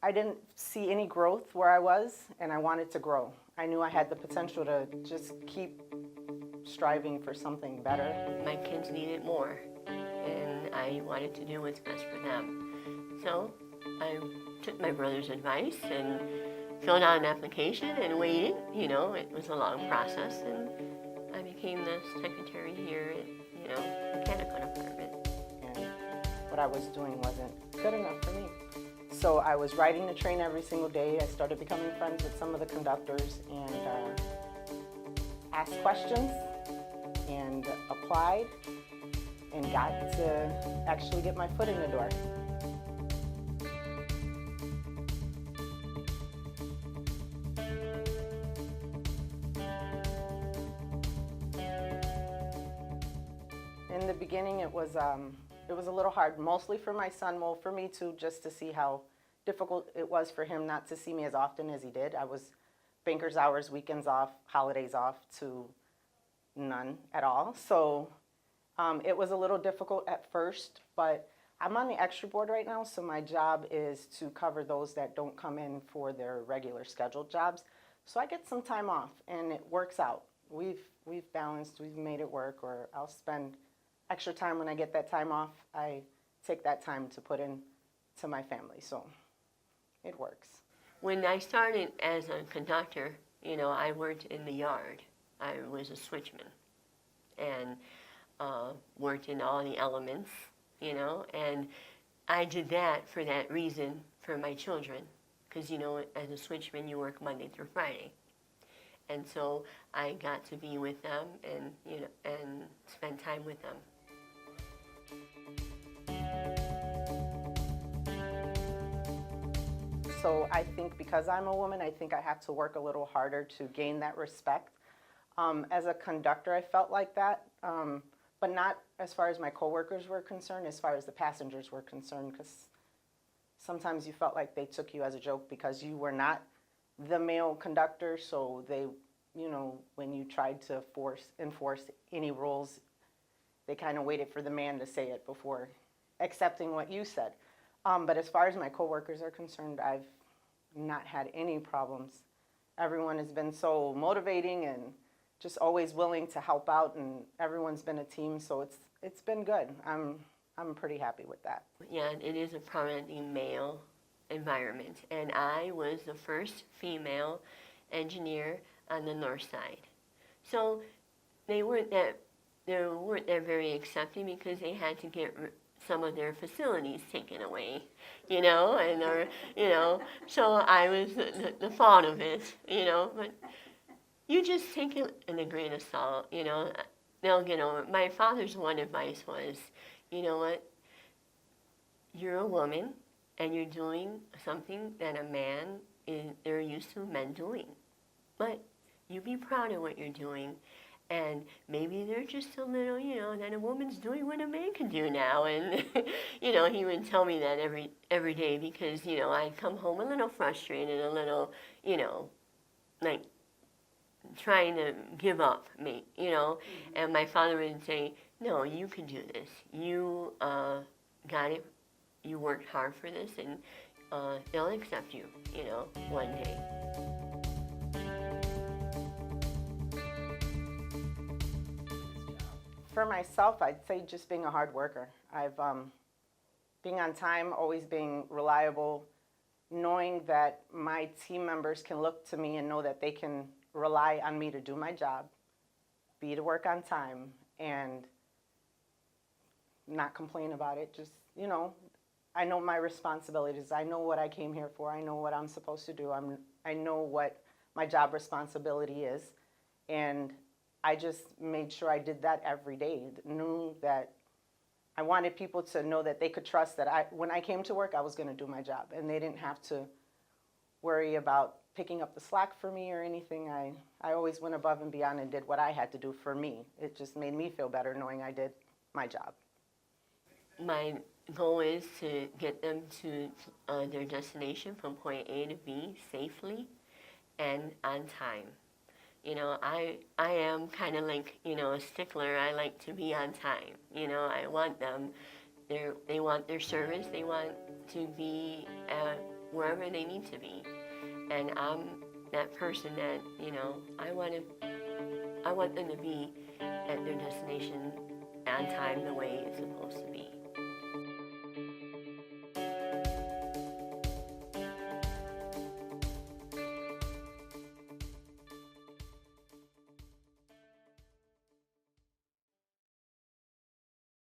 I didn't see any growth where I was, and I wanted to grow. I knew I had the potential to just keep striving for something better. My kids needed more, and I wanted to do what's best for them. So I took my brother's advice and filled out an application and waited. You know, it was a long process, and I became the secretary here at, mechanical department. And what I was doing wasn't good enough for me. So I was riding the train every single day. I started becoming friends with some of the conductors and asked questions and applied and got to actually get my foot in the door. In the beginning, it was a little hard, mostly for my son, well, for me too, just to see how difficult it was for him not to see me as often as he did. I was banker's hours, weekends off, holidays off, to none at all. So it was a little difficult at first, but I'm on the extra board right now, so my job is to cover those that don't come in for their regular scheduled jobs. So I get some time off, and it works out. We've balanced, we've made it work, or I'll spend extra time when I get that time off. I take that time to put in to my family, so it works. When I started as a conductor, I worked in the yard. I was a switchman and worked in all the elements, and I did that for that reason for my children, because, as a switchman, you work Monday through Friday. And so I got to be with them and spend time with them. So I think because I'm a woman, I think I have to work a little harder to gain that respect. As a conductor, I felt like that, but not as far as my coworkers were concerned, as far as the passengers were concerned, because sometimes you felt like they took you as a joke because you were not the male conductor, so they, when you tried to enforce any rules, they kind of waited for the man to say it before accepting what you said. But as far as my coworkers are concerned, I've not had any problems. Everyone has been so motivating and just always willing to help out, and everyone's been a team, so it's been good. I'm pretty happy with that. Yeah, it is a predominantly male environment, and I was the first female engineer on the north side. So they weren't that very accepting because they had to get some of their facilities taken away, so I was the fault of it, but you just take it in a grain of salt, they'll get over it. My father's one advice was, you know what, you're a woman and you're doing something that they're used to men doing, but you be proud of what you're doing. And maybe they're just a little, that a woman's doing what a man can do now. And, he would tell me that every day because, I'd come home a little frustrated, a little, like trying to give up, And my father would say, no, you can do this. You got it. You worked hard for this, and they'll accept you, one day. For myself, I'd say just being a hard worker. Being on time, always being reliable, knowing that my team members can look to me and know that they can rely on me to do my job, be to work on time, and not complain about it. Just, I know my responsibilities. I know what I came here for. I know what I'm supposed to do. I know what my job responsibility is, and I just made sure I did that every day. Knew that I wanted people to know that they could trust that when I came to work, I was going to do my job, and they didn't have to worry about picking up the slack for me or anything. I always went above and beyond and did what I had to do for me. It just made me feel better knowing I did my job. My goal is to get them to their destination from point A to B safely and on time. I am kind of like, a stickler. I like to be on time. I want them, they want their service. They want to be wherever they need to be. And I'm that person that, I want them to be at their destination on time the way it's supposed to be.